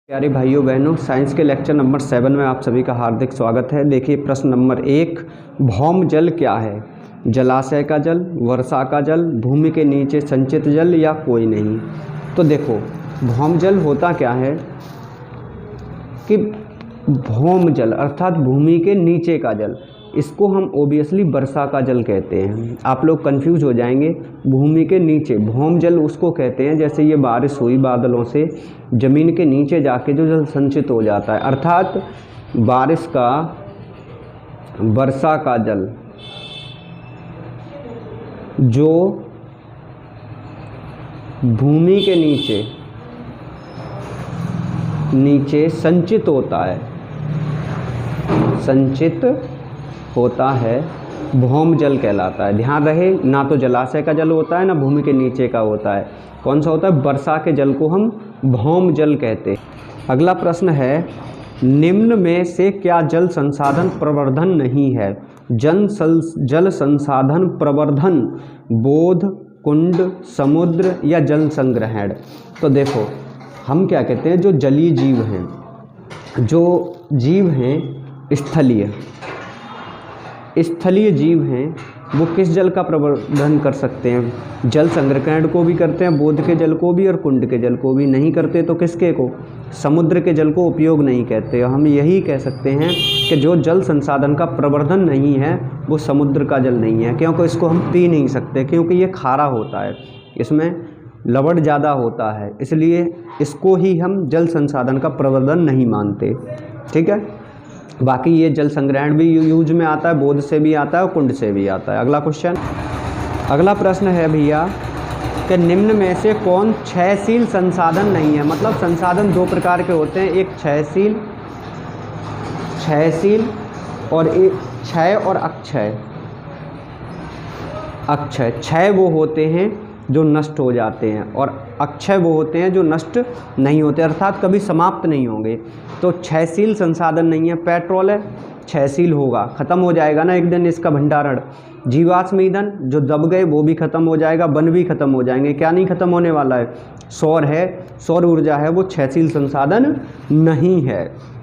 प्यारे भाइयों बहनों, साइंस के लेक्चर नंबर 7 में आप सभी का हार्दिक स्वागत है। देखिए प्रश्न नंबर 1, भौम जल क्या है? जलाशय का जल, वर्षा का जल, भूमि के नीचे संचित जल या कोई नहीं। तो देखो भौम जल होता क्या है कि भौम जल अर्थात भूमि के नीचे का जल, इसको हम ओबियसली वर्षा का जल कहते हैं। आप लोग कंफ्यूज हो जाएंगे। भूमि के नीचे भौम जल उसको कहते हैं जैसे ये बारिश हुई बादलों से ज़मीन के नीचे जाके जो जल संचित हो जाता है, अर्थात बारिश का वर्षा का जल जो भूमि के नीचे संचित होता है भौम जल कहलाता है। ध्यान रहे, ना तो जलाशय का जल होता है ना भूमि के नीचे का होता है। कौन सा होता है? वर्षा के जल को हम भौम जल कहते हैं। अगला प्रश्न है, निम्न में से क्या जल संसाधन प्रवर्धन नहीं है? जल संसाधन प्रवर्धन, बोध, कुंड, समुद्र या जल संग्रहण। तो देखो हम क्या कहते हैं, जो जलीय जीव हैं, स्थलीय जीव हैं, वो किस जल का प्रवर्धन कर सकते हैं? जल संग्रहण को भी करते हैं, बोध के जल को भी और कुंड के जल को भी। नहीं करते तो किसके को? समुद्र के जल को उपयोग नहीं कहते। हम यही कह सकते हैं कि जो जल संसाधन का प्रवर्धन नहीं है वो समुद्र का जल नहीं है, क्योंकि इसको हम पी नहीं सकते, क्योंकि ये खारा होता है, इसमें लवण ज़्यादा होता है, इसलिए इसको ही हम जल संसाधन का प्रवर्धन नहीं मानते। ठीक है, बाकी ये जल संग्रहण भी यूज में आता है, बोध से भी आता है और कुंड से भी आता है। अगला प्रश्न है भैया कि निम्न में से कौन क्षयशील संसाधन नहीं है? मतलब संसाधन दो प्रकार के होते हैं, एक क्षयशील और एक क्षय और अक्षय। क्षय वो होते हैं जो नष्ट हो जाते हैं और अक्षय वो होते हैं जो नष्ट नहीं होते, अर्थात कभी समाप्त नहीं होंगे। तो क्षयशील संसाधन नहीं है। पेट्रोल है, क्षयशील होगा, ख़त्म हो जाएगा ना एक दिन इसका भंडारण। जीवाश्म ईंधन जो दब गए वो भी ख़त्म हो जाएगा, वन भी ख़त्म हो जाएंगे। क्या नहीं ख़त्म होने वाला है? सौर है, सौर ऊर्जा है, वो क्षयशील संसाधन नहीं है।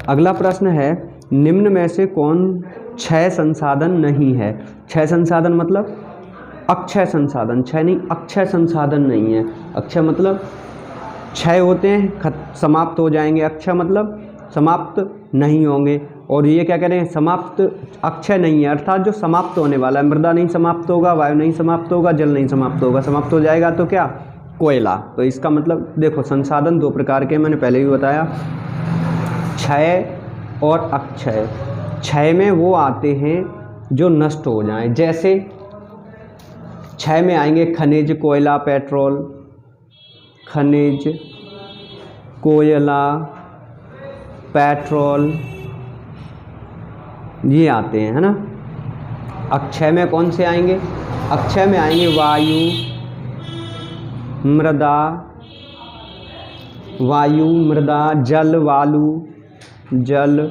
अगला प्रश्न है, निम्न में से कौन क्षय संसाधन नहीं है? क्षय संसाधन मतलब अक्षय संसाधन, क्षय नहीं, अक्षय संसाधन नहीं है। अक्षय मतलब क्षय होते हैं, समाप्त हो जाएंगे, अक्षय मतलब समाप्त नहीं होंगे। और ये क्या कह रहे हैं? समाप्त अक्षय नहीं है, अर्थात जो समाप्त होने वाला है। मृदा नहीं समाप्त होगा, वायु नहीं समाप्त होगा, जल नहीं समाप्त होगा। समाप्त हो जाएगा तो क्या? कोयला। तो इसका मतलब देखो संसाधन दो प्रकार के, मैंने पहले भी बताया, क्षय और अक्षय। क्षय में वो आते हैं जो नष्ट हो जाएं, जैसे क्षय में आएंगे खनिज, कोयला, पेट्रोल, खनिज, कोयला, पेट्रोल, ये आते हैं, है ना। अक्षय में कौन से आएंगे? अक्षय में आएंगे वायु, मृदा, जल,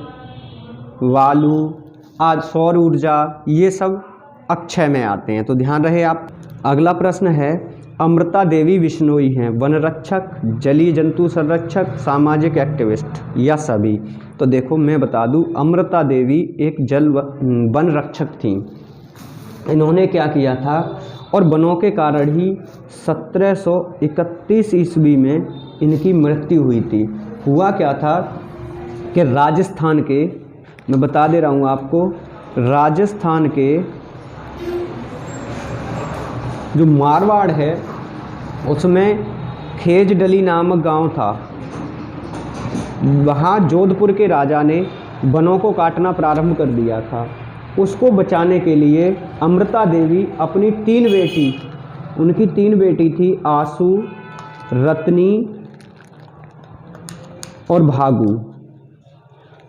वालु आज सौर ऊर्जा, ये सब अक्षय में आते हैं। तो ध्यान रहे आप। अगला प्रश्न है, अमृता देवी बिश्नोई हैं वन रक्षक, जलीय जंतु संरक्षक, सामाजिक एक्टिविस्ट या सभी? तो देखो मैं बता दूं, अमृता देवी एक वन रक्षक थी। इन्होंने क्या किया था, और वनों के कारण ही 1731 ईस्वी में इनकी मृत्यु हुई थी। हुआ क्या था कि राजस्थान के, मैं बता दे रहा हूँ आपको, राजस्थान के जो मारवाड़ है उसमें खेजडली नामक गांव था। वहाँ जोधपुर के राजा ने वनों को काटना प्रारंभ कर दिया था। उसको बचाने के लिए अमृता देवी अपनी उनकी तीन बेटी थी, आशु, रत्नी और भागु,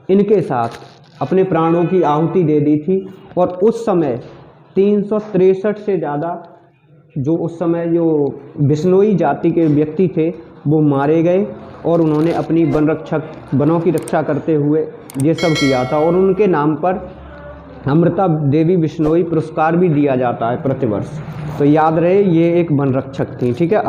इनके साथ अपने प्राणों की आहुति दे दी थी। और उस समय 363 से ज़्यादा जो उस समय जो बिश्नोई जाति के व्यक्ति थे वो मारे गए, और उन्होंने अपनी वनों की रक्षा करते हुए ये सब किया था, और उनके नाम पर अमृता देवी बिश्नोई पुरस्कार भी दिया जाता है प्रतिवर्ष। तो याद रहे ये एक वन रक्षक थी, ठीक है।